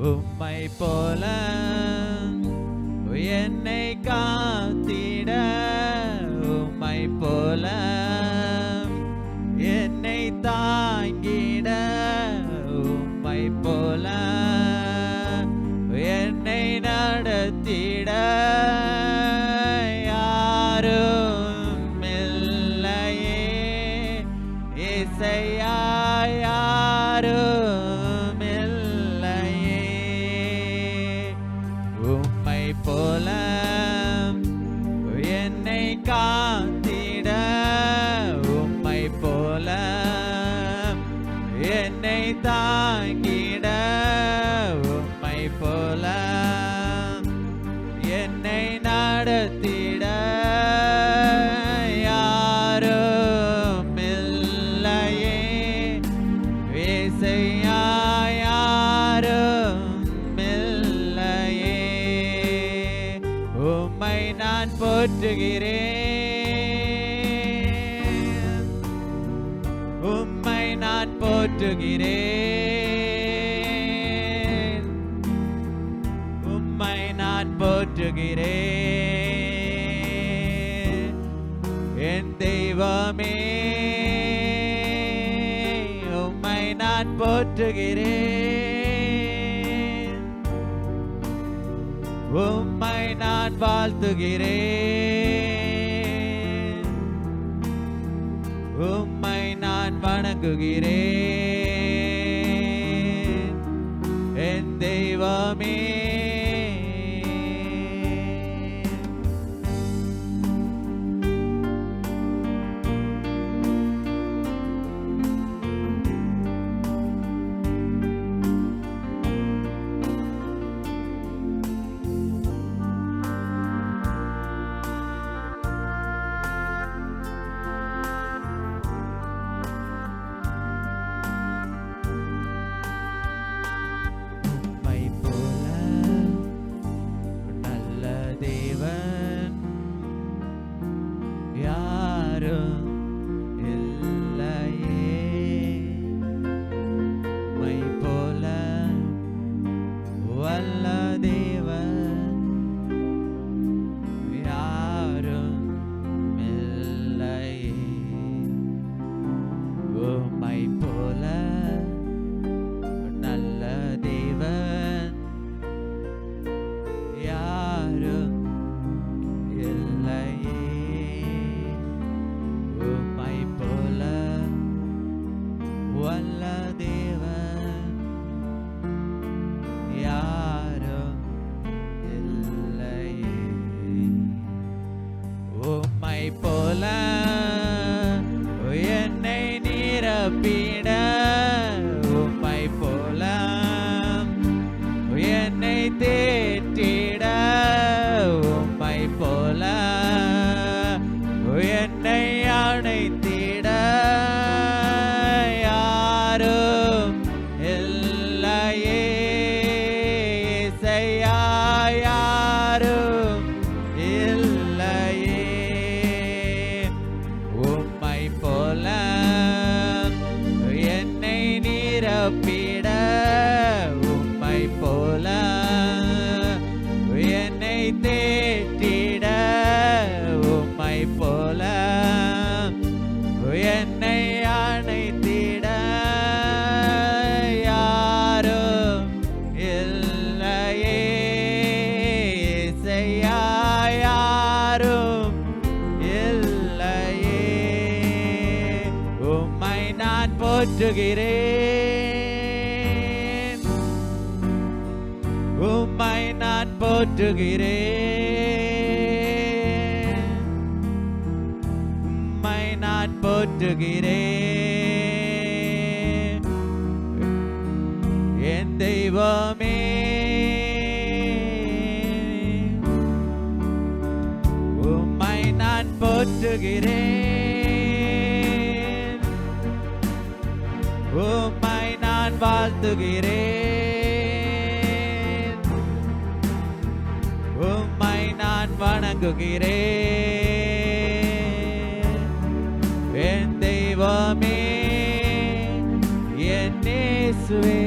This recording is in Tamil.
உம்மை போல என்னை காத்திட, உம்மை போல என்னை தாங்கிட, உம்மை போல என்னை நடத்திட யாரும் இல்லையே. இசையா யாரும் இல்லையே. உம்மை போல என்னை காத்திட, உம்மை போல என்னை தாங்கிட, உம்மை போல என்னை நடத்திட யாரும் இல்லையே. இசையா யாரும் இல்லையே. உம்மை நான் போற்றுகிறேன், உம்மை நான் போற்றுகிறேன், உம்மை நான் போற்றுகிறேன். என் தெய்வமே உம்மை நான் போற்றுகிறேன், உம்மை நான் வாழ்த்துகிறேன், உம்மை நான் வணங்குகிறேன். என் தெய்வமே போல என்னை நிரப்பிட, உம்மை போல என்னை தேற்றிட, உம்மை போல என்னை அணைத்திட யாரும் இல்லையே. இசையா யாரும் இல்லையே. உம்மை போல என்னை நிரப்பிட, உம்மை போல என்னை தேற்றிட, உம்மை போல என்னை அணைத்திட யாரும் இல்லையே. இசையா யாரும் இல்லையே. உம்மை நான் போற்றுகிறேன், உம்மை நான் போற்றுகிறேன், உம்மை நான் போற்றுகிறேன். என் தெய்வமே உம்மை நான் போற்றுகிறேன், உம்மை நான் வாழ்த்துகிறேன், உம்மை நான் வணங்குகிறேன். என் தெய்வமே என் இயேசுவே